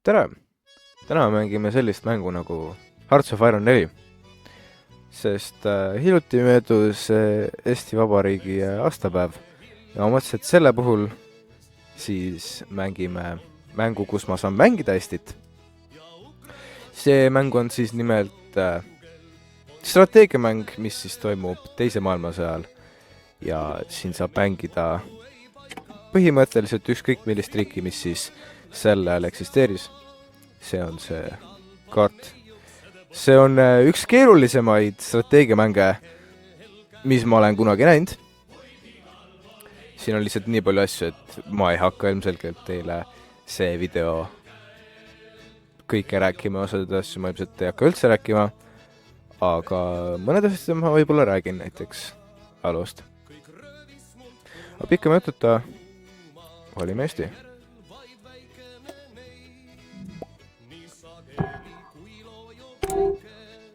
tere! Täna mängime sellist mängu nagu Hearts of Iron 4, sest hiljuti möödus Eesti Vabariigi aastapäev ja ma mõtlesin, et selle puhul siis mängime mängu, kus ma saan mängida Eestit. See mäng on siis nimelt strateegiamäng, mis siis toimub teise maailmasõja ajal ja siin saab mängida põhimõtteliselt ükskõik millist riiki, mis siis sel ajal eksisteeris. See on see kaart. See on üks keerulisemaid strateegiamänge, mis ma olen kunagi näinud. Siin on lihtsalt nii palju asju, et ma ei hakka ilmselgelt teile see video kõike rääkima, osad asju ma ilmselt ei hakka üldse rääkima, aga mõned asjad ma võib-olla räägin näiteks ajaloost. Aga pikka mõjututa valime Eesti.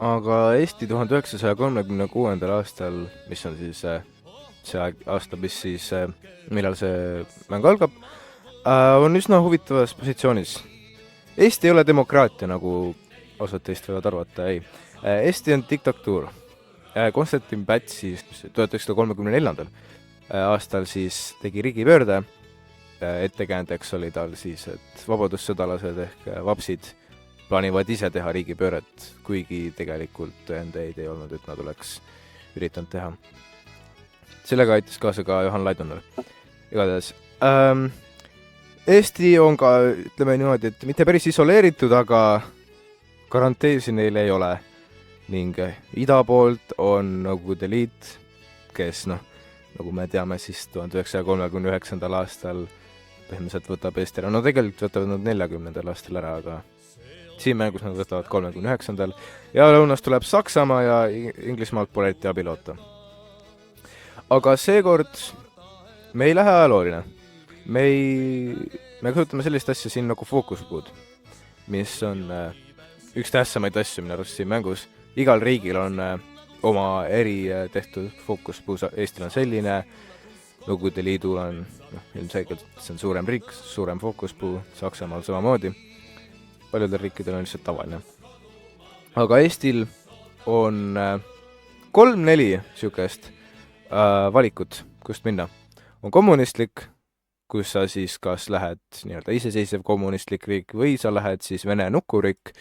Aga Eesti 1936. aastal, mis on siis see aasta, mis siis, millal see mäng algab, on üsna huvitavas positsioonis. Eesti ei ole demokraatia, nagu osad teist võivad arvata, ei. Eesti on diktatuur. Konstantin Päts siis 1934. aastal siis tegi riigipöörde. Ettekäändeks oli tal siis, et vabadussõdalased ehk vapsid plaanivad ise teha riigipööret, kuigi tegelikult tõendeid ei olnud, et nad oleks üritanud teha. Sellega aitas kaasa ka Johan Laidoner. Igatahes, Eesti on ka, ütleme niimoodi, et mitte päris isoleeritud, aga garanteesi neil ei ole. Ning ida poolt on Nõukogude Liit, kes, nagu me teame, siis 1939. aastal põhimõtteliselt võtab Eesti ära. No tegelikult võtavad nad 40. aastal ära, aga siin mängus nad võtavad 39. ja lõunast tuleb Saksamaa ja Inglismaalt pole eriti abi loota. Aga seekord me ei lähe ajalooline. Me kasutame sellist asja siin nagu fookuspuud, mis on üks tähtsamaid asju minu arust siin mängus. Igal riigil on oma eri tehtud fookuspuu, Eestil on selline, Nõukogude Liidul on ilmselgelt see on suurem riik, suurem fookuspuu, Saksamaal samamoodi. Paljudel riikidel on lihtsalt tavaline. Aga Eestil on 3-4 sükest valikut, kust minna. On kommunistlik, kus sa siis kas lähed nii-öelda iseseisev kommunistlik riik või sa lähed siis Vene nukuriik.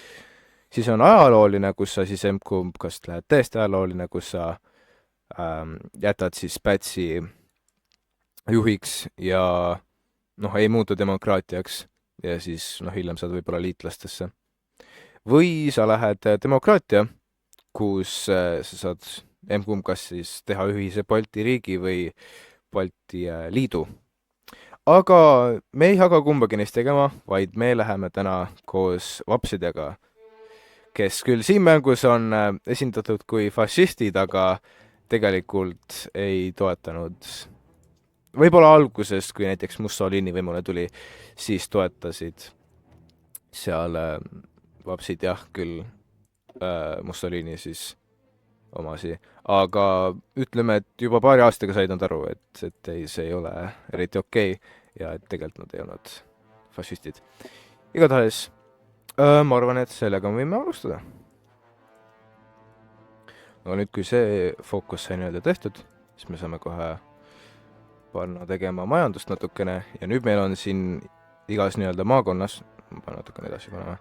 Siis on ajalooline, kus sa siis kas lähed täiesti ajalooline, kus sa jätad siis Pätsi juhiks ja ei muutu demokraatiaks. Ja siis hiljem saad võib-olla liitlastesse. Või sa lähed demokraatia, kus sa saad kas siis teha ühise Balti riigi või Balti liidu. Aga me ei hakka kumbagi neist tegema, vaid me läheme täna koos vapsidega, kes küll siin mängus on esindatud kui fašistid, aga tegelikult ei toetanud. Võib-olla alguses, kui näiteks Mussolini võimule tuli, siis toetasid seal vapsid jah küll Mussolini siis omasi. Aga ütleme, et juba paari aastaga said nad aru, et see ei ole eriti okei ja et tegelikult nad ei olnud fašistid. Igatahes, ma arvan, et sellega võime alustada. Aga nüüd, kui see fookus sai nii-öelda tehtud, siis me saame kohe panna tegema majandust natukene ja nüüd meil on siin igas nii-öelda maakonnas, ma panen natukene edasi panema,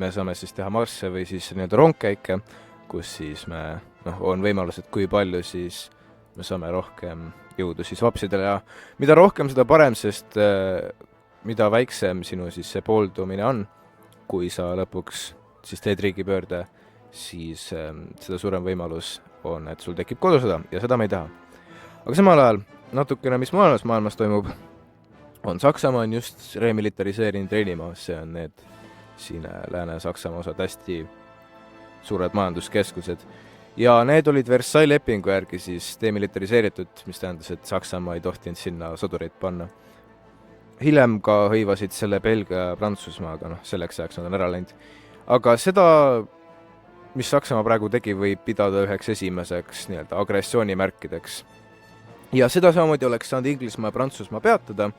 me saame siis teha marsse või siis nii-öelda rongkäike, kus siis on võimalus, et kui palju siis me saame rohkem jõudu siis vapsidele ja mida rohkem, seda parem, sest mida väiksem sinu siis see pooldumine on, kui sa lõpuks siis teed riigipöörde, siis seda suurem võimalus on, et sul tekib kodusõda ja seda me ei taha. Aga samal ajal, natukene mis maailmas toimub, on Saksamaa on just remilitariseerinud Reinimaa, see on need siin Lääne-Saksamaa osad hästi suured majanduskeskused. Ja need olid Versailles lepingu järgi siis demilitariseeritud, mis tähendas, et Saksamaa ei tohtinud sinna sõdureid panna. Hiljem ka hõivasid selle Belgia ja Prantsusmaaga, selleks ajaks nad on ära läinud. Aga seda, mis Saksamaa praegu tegi, võib pidada üheks esimeseks nii-öelda agressioonimärkideks. Ja seda samamoodi oleks saanud Inglismaa ja Prantsusmaa peatada,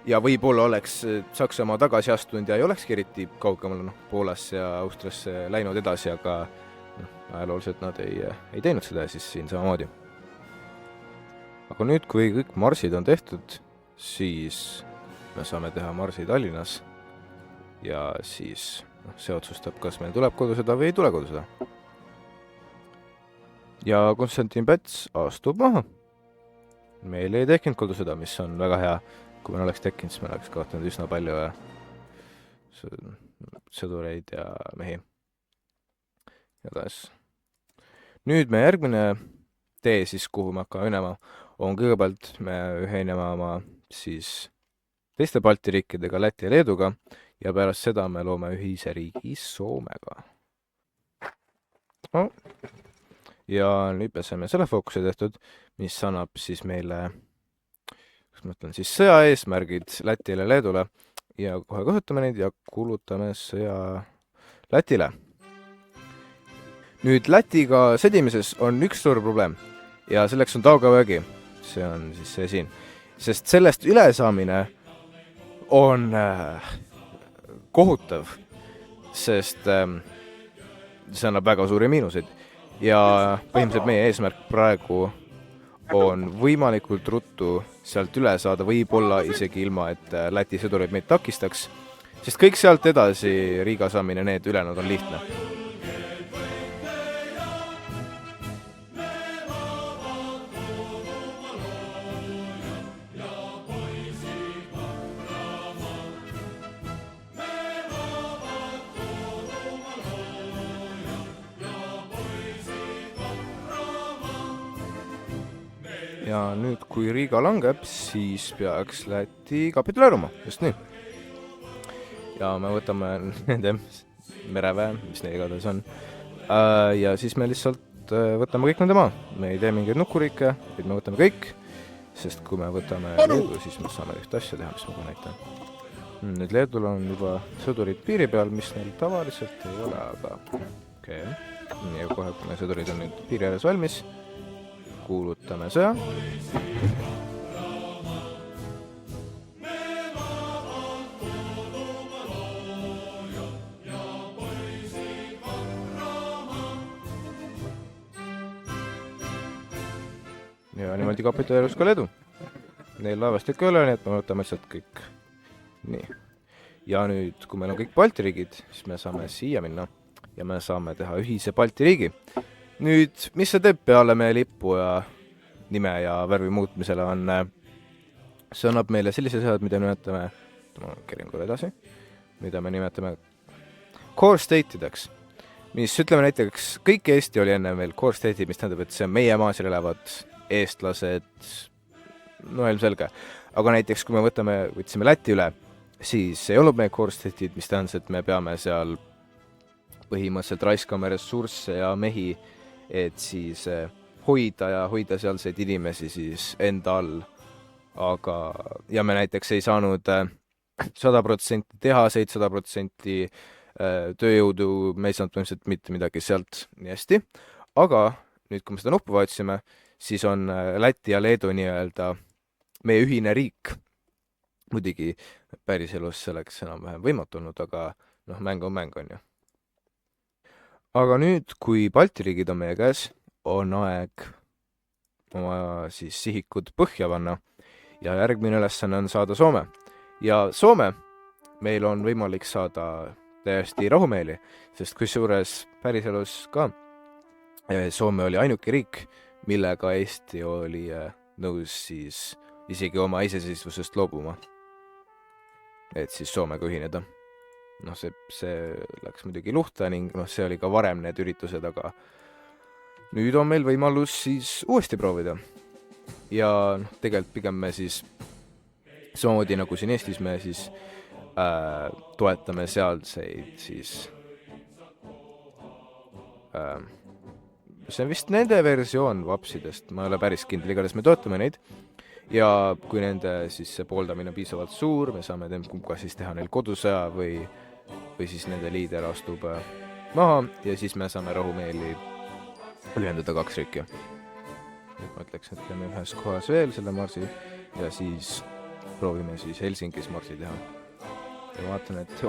ja võib-olla oleks Saksamaa tagasi astunud ja ei olekski eriti kaugemale Poolasse ja Austriasse läinud edasi, aga ajalooliselt nad ei teinud seda ja siis siin samamoodi. Aga nüüd, kui kõik marsid on tehtud, siis me saame teha marsi Tallinnas ja siis see otsustab, kas meil tuleb kodusõda või ei tule kodusõda. Ja Konstantin Päts astub maha. Meil ei tekkinud kodusõda, mis on väga hea. Kui meil oleks tekkinud, siis me oleks kaotanud üsna palju sõdureid ja mehi. Nüüd me järgmine tee siis, kuhu me hakkame minema, on kõigepealt me ühinema oma siis teiste Balti riikidega, Läti ja Leeduga ja pärast seda me loome ühise riigi Soomega. Ja nüüd me saime selle fookuse tehtud, mis annab siis meile, siis sõja eesmärgid Lätile ja Leedule ja kohe kasutame neid ja kulutame sõja Lätile. Nüüd Lätiga sõdimises on üks suur probleem ja selleks on Daugavõgi. See on siis see siin. Sest sellest ülesaamine on kohutav, sest see annab väga suuri miinuseid. Ja põhimõtteliselt meie eesmärk praegu on võimalikult ruttu sealt üle saada, võib-olla isegi ilma, et Läti sõdurid meid takistaks, sest kõik sealt edasi Riiga saamine, need ülejäänud on lihtne. Ja nüüd, kui Riiga langeb, siis peaks Läti kapituleeruma, just nii. Ja me võtame nende mereväe, mis neil igatahes on. Ja siis me lihtsalt võtame kõik nende maa. Me ei tee mingeid nukuriike, vaid me võtame kõik, sest kui me võtame Leedu, siis me saame ühte asja teha, mis ma kohe näitan. Nüüd Leedul on juba sõdurid piiri peal, mis neil tavaliselt ei ole, aga okei. Ja kohe, kui me sõdurid on nüüd piiri ääres valmis, kuulutame sõja. Ja niimoodi kapituleerus ka Leedu. Neil laevastik ei ole, nii et me võtame lihtsalt kõik. Nii. Ja nüüd, kui meil on kõik Balti riigid, siis me saame siia minna ja me saame teha ühise Balti riigi. Nüüd, mis see teeb peale meie lipu ja nime ja värvi muutmisele on, see annab meile sellise seaded, mida nimetame, ma kerin korra edasi, mida me nimetame core state'ideks, mis ütleme näiteks, kõik Eesti oli enne veel core state'id, mis tähendab, et see on meie maasil elavad eestlased, no ilmselge. Aga näiteks, kui me võtsime Läti üle, siis ei olnud meie core state'id, mis tähendas, et me peame seal põhimõtteliselt raiskame ressursse ja mehi, et siis hoida sealseid inimesi siis enda all. Ja me näiteks ei saanud 100% tehaseid, 100% tööjõudu, me ei saanud põhimõtteliselt mitte midagi sealt nii hästi. Aga nüüd, kui me seda nuppu vaatsime, siis on Läti ja Leedu nii-öelda meie ühine riik. Muidugi päris elus selleks enam-vähem võimatu olnud, aga mäng on ju. Aga nüüd, kui Balti riigid on meie käes, on aeg oma siis sihikud põhja panna ja järgmine ülesanne on saada Soome. Ja Soome meil on võimalik saada täiesti rahumeeli, sest kusjuures päriselus ka Soome oli ainuke riik, millega Eesti oli nõus siis isegi oma iseseisvusest loobuma. Et siis Soomega ühineda. See läks muidugi luhta ning see oli ka varem need üritused, aga nüüd on meil võimalus siis uuesti proovida. Ja tegelikult pigem me siis samamoodi nagu siin Eestis me siis toetame sealseid siis see on vist nende versioon vapsidest, ma ei ole päris kindel, igatahes me toetame neid ja kui nende siis see pooldamine on piisavalt suur, me saame kas siis teha neil kodusõja või siis nende liider astub maha ja siis me saame rahumeeli ühendada 2 riiki. Nüüd ma ütleks, et teeme ühes kohas veel selle marsi ja siis proovime siis Helsingis marsi teha. Ja ma vaatan, et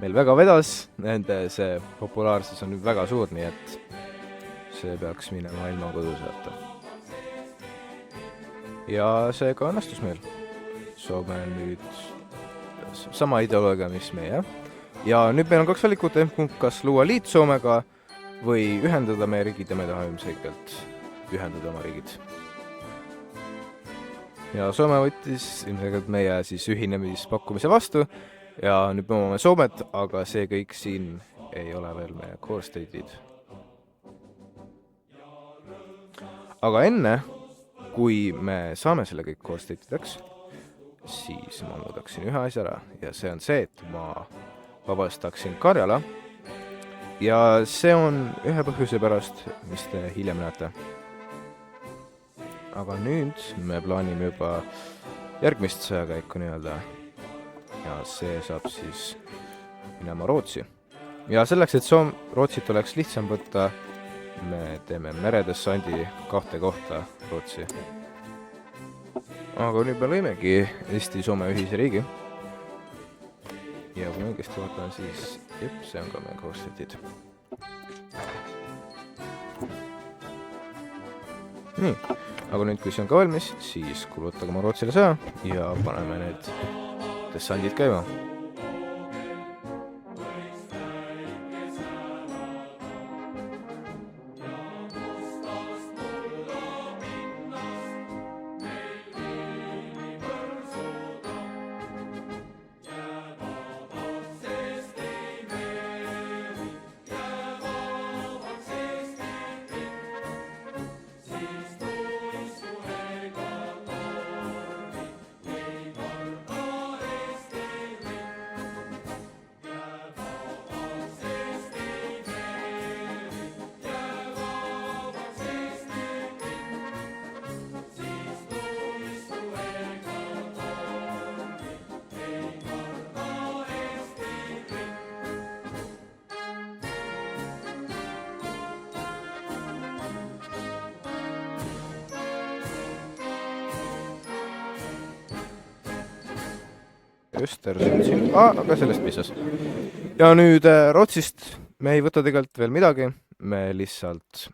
meil väga vedas, nende see populaarsus on nüüd väga suur, nii et see peaks minema ilma kodusõjata. Ja see ka õnnestus meil. Soome nüüd sama ideoloogia, mis meie. Ja nüüd meil on 2 valikut, kas luua liit Soomega või ühendada meie riigid ja me tahame ilmselgelt ühendada oma riigid. Ja Soome võttis ilmselgelt meie siis ühinemispakkumise vastu ja nüüd me omame Soomet, aga see kõik siin ei ole veel meie core state'id. Aga enne, kui me saame selle kõik core state'ideks, siis ma muudaksin ühe asja ära ja see on see, et ma vabastaksin Karjala ja see on ühe põhjuse pärast, mis te hiljem näete. Aga nüüd me plaanime juba järgmist sõjakäiku nii-öelda ja see saab siis minema Rootsi. Ja selleks, et Rootsit oleks lihtsam võtta, me teeme meredessandi 2 kohta Rootsi. Aga nüüd me lõimegi Eesti-Soome ühise riigi. Ja kui me õigesti vaatan, siis see on ka meie koossetid. Nii, aga nüüd, kui see on ka valmis, siis kulutage oma Rootsile sõja ja paneme need dessandid käima. Aga sellest piisas. Ja nüüd Rootsist me ei võta tegelikult veel midagi, me lihtsalt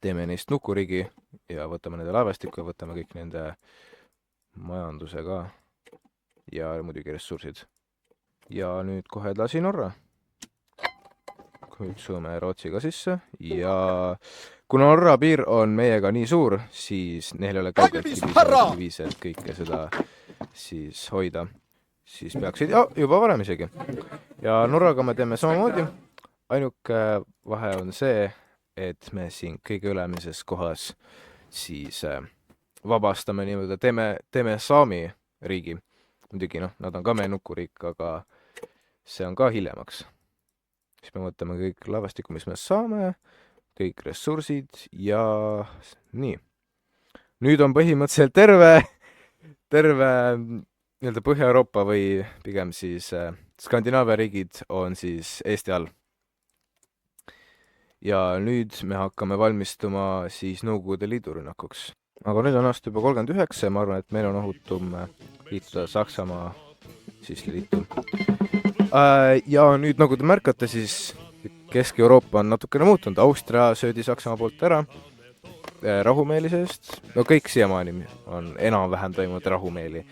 teeme neist nukuriigi ja võtame nende laevastikku ja võtame kõik nende majanduse ka ja muidugi ressursid. Ja nüüd kohe edasi Norra. Kutsume Rootsiga sisse ja kuna Norra piir on meiega nii suur, siis neil ei ole kõigelt viise, et kõike seda siis hoida. Siis peaksid, juba varem isegi. Ja Norraga me teeme samamoodi. Ainuke vahe on see, et me siin kõige ülemises kohas siis vabastame niimoodi, teeme Saami riigi. Muidugi, nad on ka meie nukuriik, aga see on ka hiljemaks. Siis me võtame kõik laevastikku, mis me saame, kõik ressursid ja nii. Nüüd on põhimõtteliselt terve nii-öelda Põhja-Euroopa või pigem siis Skandinaavia riigid on siis Eesti all. Ja nüüd me hakkame valmistuma siis Nõukogude Liidu rünnakuks. Aga nüüd on aasta juba 39 ja ma arvan, et meil on ohutum liituda Saksamaa siis liitu. Ja nüüd, nagu te märkate, siis Kesk-Euroopa on natukene muutunud. Austria söödi Saksamaa poolt ära rahumeelisest. No kõik siiamaani on enam-vähem toimunud rahumeeli.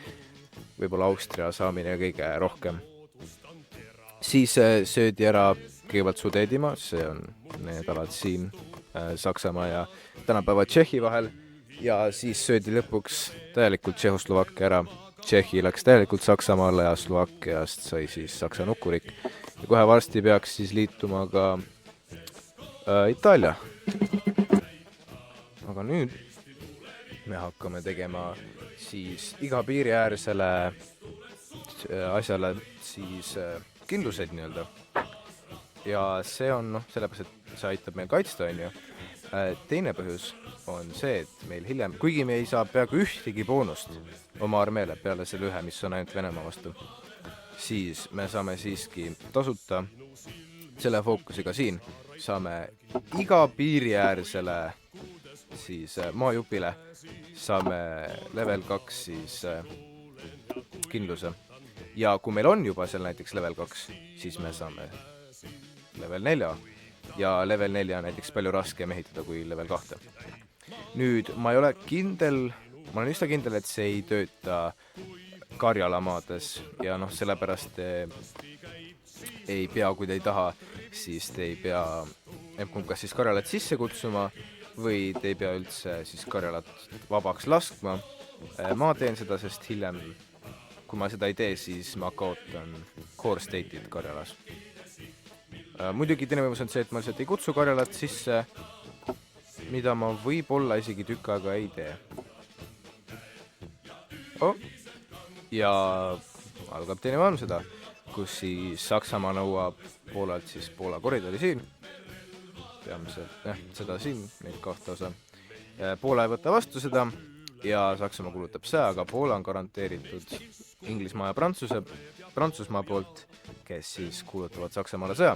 Võib-olla Austria saamine kõige rohkem. Siis söödi ära kõigepealt Sudeedimaa, see on need alad siin Saksamaa ja tänapäeva Tšehhi vahel. Ja siis söödi lõpuks täielikult Tšehhoslovakkia ära. Tšehhi läks täielikult Saksamaale ja Slovakkiast sai siis Saksa nukuriik. Ja kohe varsti peaks siis liituma ka Itaalia. Aga nüüd me hakkame tegema siis iga piiriäärsele asjale siis kindluseid nii-öelda. Ja see on, sellepärast, et see aitab meil kaitsta, on ju. Teine põhjus on see, et meil hiljem, kuigi me ei saa peaaegu ühtegi boonust oma armeele peale selle ühe, mis on ainult Venemaa vastu, siis me saame siiski tasuta selle fookusega siin. Saame iga piiriäärsele siis maajupile saame level 2 siis kindluse. Ja kui meil on juba seal näiteks level 2, siis me saame level 4 ja level 4 on näiteks palju raskem ehitada kui level 2. Nüüd, ma ei ole kindel, ma olen üsna kindel, et see ei tööta karjalamaades ja noh, sellepärast ei pea, kui te ei taha, siis te ei pea kas siis karjalat sisse kutsuma või te ei pea üldse siis karjalat vabaks laskma. Ma teen seda, sest hiljem, kui ma seda ei tee, siis ma kaotan core state'id karjalas. Muidugi teine võimalus on see, et ma lihtsalt ei kutsu karjalat sisse, mida ma võib-olla isegi tükk aega ei tee. Ja algab teine maailm seda, kus siis Saksamaa nõuab Poolalt siis Poola koridori siin. Peamiselt, seda siin, neid kahte osa. Poola ei võta vastu seda ja Saksamaa kulutab sõja, aga Poola on garanteeritud Inglismaa ja Prantsusmaa poolt, kes siis kuulutavad Saksamaale sõja.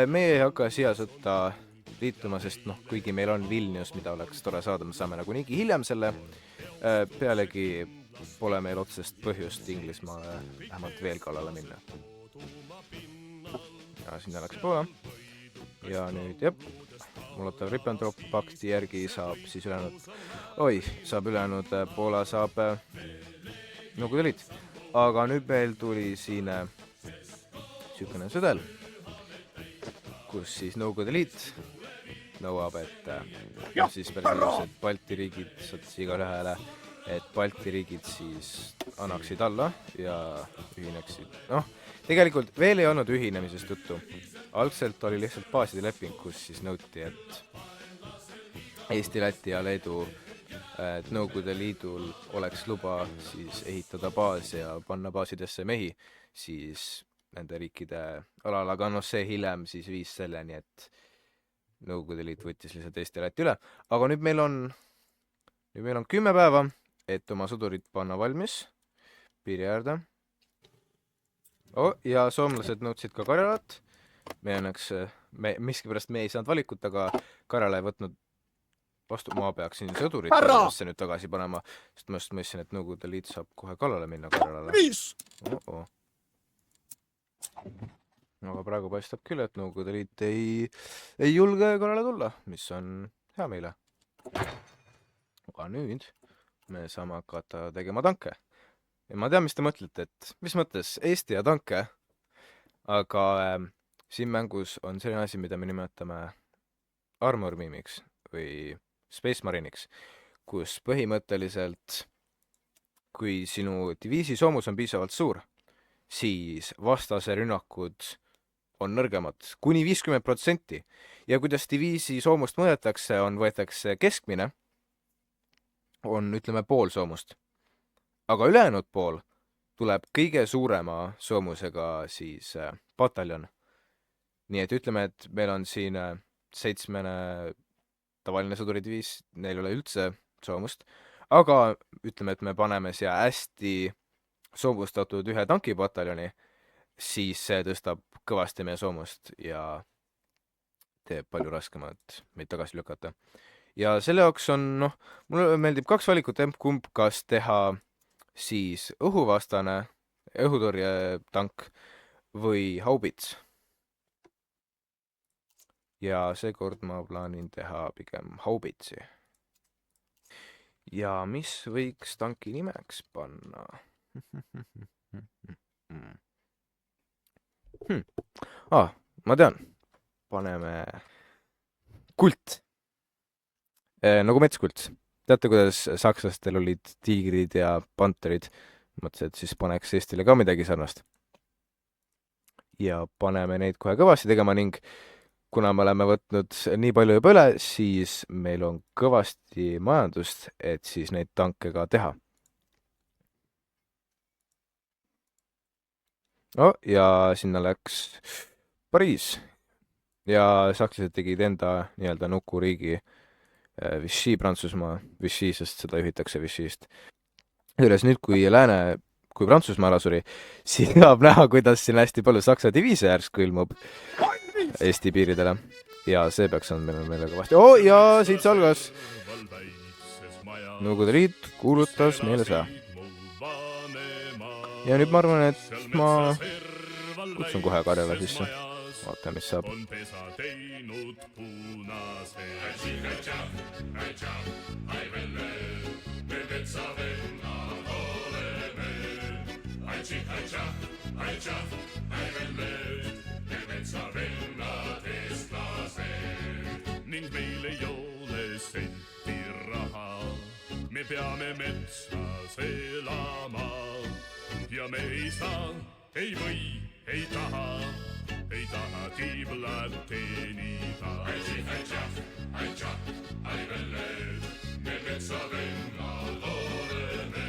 Meie ei hakka siia sõtta liituma, sest kuigi meil on Vilnius, mida oleks tore saada, me saame nagu niigi hiljem selle. Pealegi pole meil otsest põhjust Inglismaa vähemalt veel kallale minna. Ja sinna läks Poola. Ja nüüd, Molotov-Ribbentrop pakti järgi saab siis ülejäänud Poola saab Nõukogude Liit. Aga nüüd meil tuli siin sükene sõdel, kus siis Nõukogude Liit nõuab, et siis päris ilus, et Balti riigid sattis igale ühele, et Balti riigid siis annaksid alla ja ühineksid. Tegelikult veel ei olnud ühinemisest juttu. Algselt oli lihtsalt baaside leping, kus siis nõuti, et Eesti, Läti ja Leedu, et Nõukogude Liidul oleks luba siis ehitada baasi ja panna baasidesse mehi, siis nende riikide alal, aga see hiljem siis viis selleni, et Nõukogude Liit võttis lihtsalt Eesti ja Läti üle. Aga nüüd meil on 10 päeva, et oma sõdurid panna valmis piiri äärde. Ja soomlased nõudsid ka Karjalat. Miskipärast me ei saanud valikut, aga Karjala ei võtnud vastu. Ma peaksin sõdurid Karjalasse nüüd tagasi panema, sest ma just mõistsin, et Nõukogude Liit saab kohe kallale minna Karjalale. Aga praegu paistab küll, et Nõukogude Liit ei julge Karjale tulla, mis on hea meile. Aga nüüd me saame hakata tegema tanke. Ja ma tean, mis te mõtlete, et mis mõttes Eesti ja tanke, aga siin mängus on selline asi, mida me nimetame armor mimiks või space mariniks, kus põhimõtteliselt, kui sinu diviisi soomus on piisavalt suur, siis vastase rünnakud on nõrgemad kuni 50%. Ja kuidas diviisi soomust mõõdetakse, võetakse keskmine, on ütleme pool soomust. Aga ülejäänud pool tuleb kõige suurema soomusega siis pataljon. Nii et ütleme, et meil on siin 7 tavaline sõduridiviis, neil ei ole üldse soomust, aga ütleme, et me paneme siia hästi soomustatud ühe tankipataljoni, siis see tõstab kõvasti meie soomust ja teeb palju raskemalt meid tagasi lükata. Ja selle jaoks on, mulle meeldib 2 valikut, kumb kas teha siis õhuvastane, õhutõrje tank või haubits. Ja seekord ma plaanin teha pigem haubitsi. Ja mis võiks tanki nimeks panna? Ma tean. Paneme kult. Nagu metskult. Teate, kuidas sakslastel olid tiigrid ja panterid? Mõtlesin, et siis paneks Eestile ka midagi sarnast. Ja paneme neid kohe kõvasti tegema ning kuna me oleme võtnud nii palju juba üle, siis meil on kõvasti majandust, et siis neid tanke ka teha. Ja sinna läks Pariis. Ja sakslased tegid enda nii-öelda nukuriigi Vichy Prantsusmaa, Vichy, sest seda juhitakse Vichy'st. Üles nüüd, kui Prantsusmaa ära suri, siis saab näha, kuidas siin hästi palju saksa diviise järsku ilmub Eesti piiridele. Ja see peaks andma meile kõvasti. Ja siit see algas. Nõukogude Liit kuulutas meile sõja. ja nüüd ma arvan, et ma kutsun kohe Karjala sisse. Vaata, mis saab. Ning meil ei ole senti raha, me peame metsas elama ja me ei saa, ei või, ei taha tiiblat teenida. Me metsavennad oleme,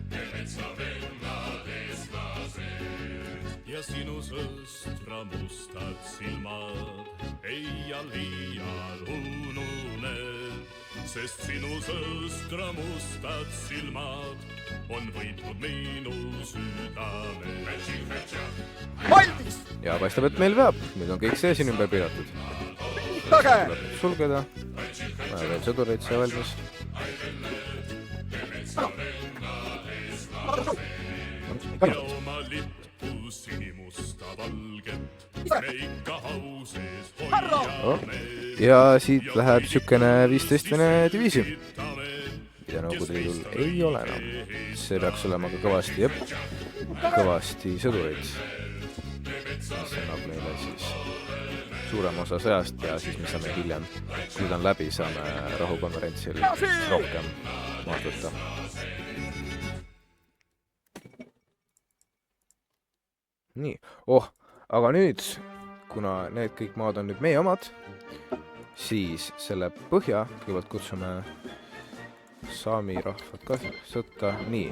me metsavennad eestlased. Ja sinu sõstra mustad silmad ei liial unune, sest sinu sõstra mustad silmad on võitnud minu südame. Valmis! Ja paistab, et meil veab. Nüüd on kõik see siin ümber piiratud. Tuleb sulgeda. Vaja veel sõdureid see valmis. Ja oma lippu sinimusta valget me ikka hauses hoiame. Ja siit läheb sükene 15 Vene diviisi. Mida Nõukogude Liidul ei ole enam. See peaks olema ka kõvasti sõdureid. See annab meile siis suurem osa sõjast ja siis me saame hiljem, kui ta on läbi, saame rahukonverentsil rohkem maad võtta. Nii, aga nüüd, kuna need kõik maad on nüüd meie omad, siis selle põhja, kõigepealt kutsume saami rahvad ka sõtta, nii,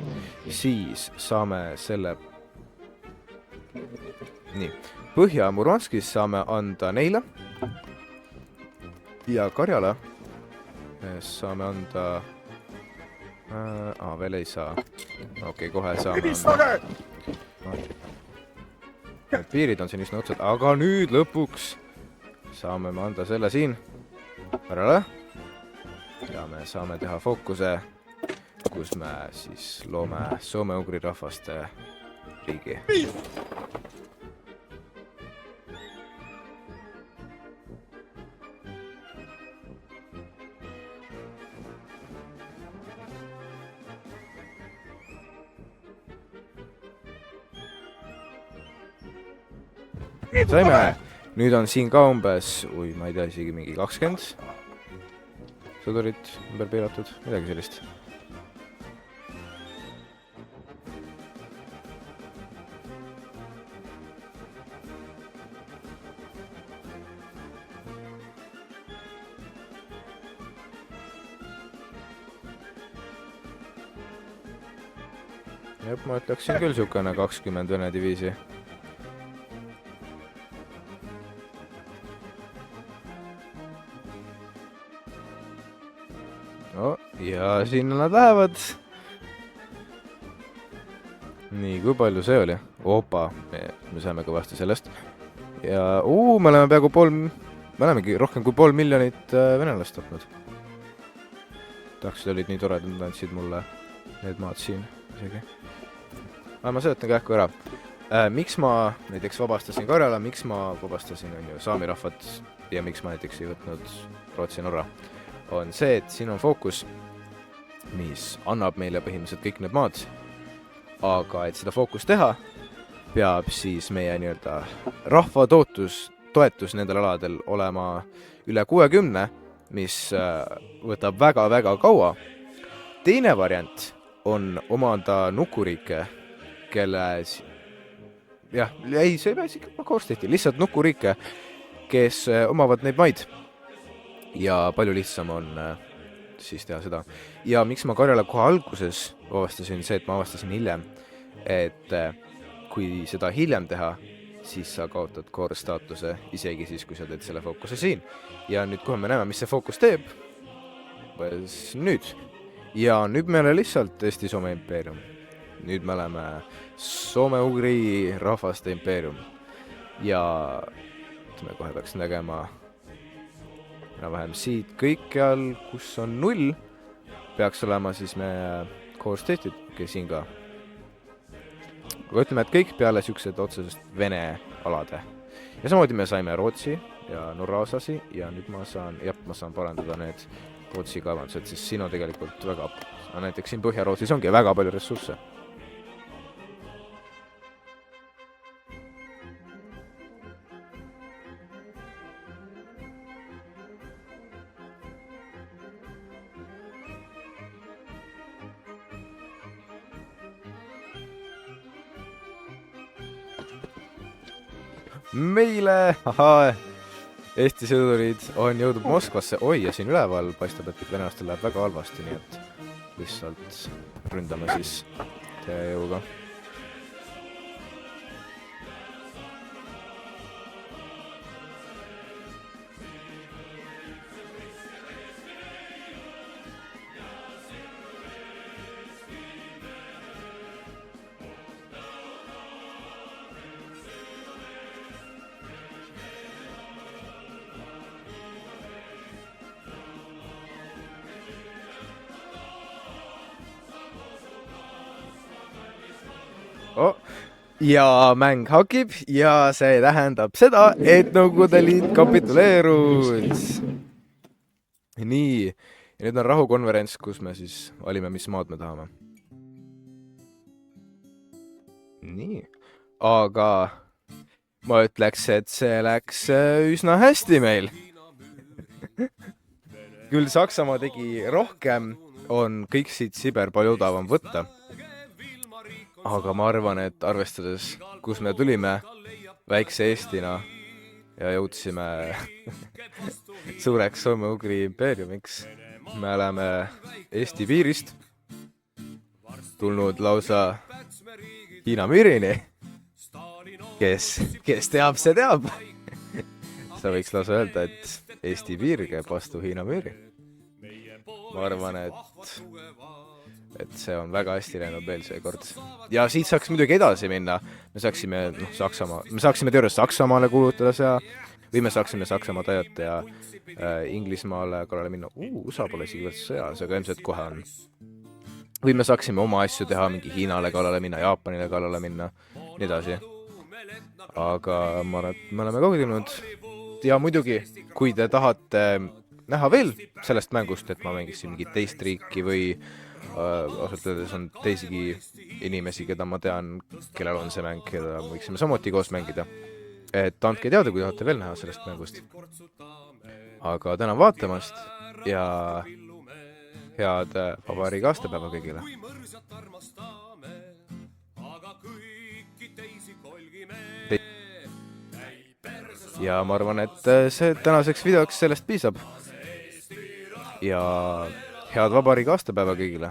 siis saame selle Põhja-Murmanskis saame anda neile ja Karjala saame anda veel ei saa. Okei, kohe saame anda. Need piirid on siin üsna otsad, aga nüüd lõpuks saame me anda selle siin Karjala ja me saame teha fookuse, kus me siis loome soome-ugri rahvaste riigi. Saime, nüüd on siin ka umbes, ma ei tea, isegi mingi 20 sõdurit ümber piiratud, midagi sellist. Jep, ma ütleksin küll sükene 20 Vene diviisi. Ja sinna nad lähevad. Nii, kui palju see oli? Opa, me saime kõvasti sellest. Ja me oleme peaaegu me olemegi rohkem kui 500 000 venelast tapnud. Taksid olid nii toredad, nad andsid mulle need maad siin isegi. Ma seletan kähku ära. Miks ma näiteks vabastasin Karjala, miks ma vabastasin saami rahvad ja miks ma näiteks ei võtnud Rootsi Norra, on see, et siin on fookus, mis annab meile põhimõtteliselt kõik need maad, aga et seda fookust teha, peab siis meie nii-öelda rahva toetus nendel aladel olema üle 60, mis võtab väga-väga kaua. Teine variant on omada nukuriike, kelle see ei pea isegi koostihti, lihtsalt nukuriike, kes omavad neid maid. Ja palju lihtsam on siis teha seda. Ja miks ma Karjala kohe alguses avastasin see, et ma avastasin hiljem, et kui seda hiljem teha, siis sa kaotad core staatuse, isegi siis, kui sa teed selle fookuse siin. Ja nüüd kohe me näeme, mis see fookus teeb. Nüüd. Ja nüüd me oleme lihtsalt Eesti-Soome impeerium. Nüüd me oleme Soome-Ugri rahvaste impeerium. Ja me kohe peaks nägema vähem siit kõikjal, kus on 0, peaks olema siis me koos teistidki siin ka. aga ütleme, et kõik peale siuksed otsesest Vene alade. ja samamoodi me saime Rootsi ja Norra osasi ja nüüd ma saan parandada need Rootsi kaevandused, siis siin on tegelikult väga, näiteks siin Põhja-Rootsis ongi väga palju ressursse. Meile, Eesti sõdurid on jõudnud Moskvasse. Oi, ja siin üleval paistab, et venelastel läheb väga halvasti, nii et lihtsalt ründame siis täie jõuga. Ja mäng hakib ja see tähendab seda, et Nõukogude Liit kapituleerus. Nii, ja nüüd on rahukonverents, kus me siis valime, mis maad me tahame. Nii, aga ma ütleks, et see läks üsna hästi meil. Küll Saksamaa tegi rohkem, on kõik siit Siber palju odavam võtta. Aga ma arvan, et arvestades, kus me tulime väikse Eestina ja jõudsime suureks Soome-Ugri impeeriumiks, me oleme Eesti piirist tulnud lausa Hiina müürini. Kes teab, see teab. Sa võiks lausa öelda, et Eesti piir käib vastu Hiina müüri. Ma arvan, et see on väga hästi läinud veel seekord. Ja siit saaks muidugi edasi minna. Me saaksime teoorias Saksamaale kuulutada seda, või me saaksime Saksamaad ajata ja Inglismaale korrale minna. USA pole isegi veel sõjas, aga ilmselt kohe on. Või me saaksime oma asju teha, mingi Hiinale kallale minna, Jaapanile kallale minna, nii edasi. Aga ma arvan, et me oleme kogudinud. Ja muidugi, kui te tahate näha veel sellest mängust, et ma mängisin mingit teist riiki või ausalt öeldes on teisigi inimesi, keda ma tean, kellel on see mäng, keda võiksime samuti koos mängida. Et andke teada, kui tahate veel näha sellest mängust. Aga tänan vaatamast ja head vabariigi aastapäeva kõigile. Ja ma arvan, et see tänaseks videoks sellest piisab. Ja head vabariigi aastapäeva kõigile!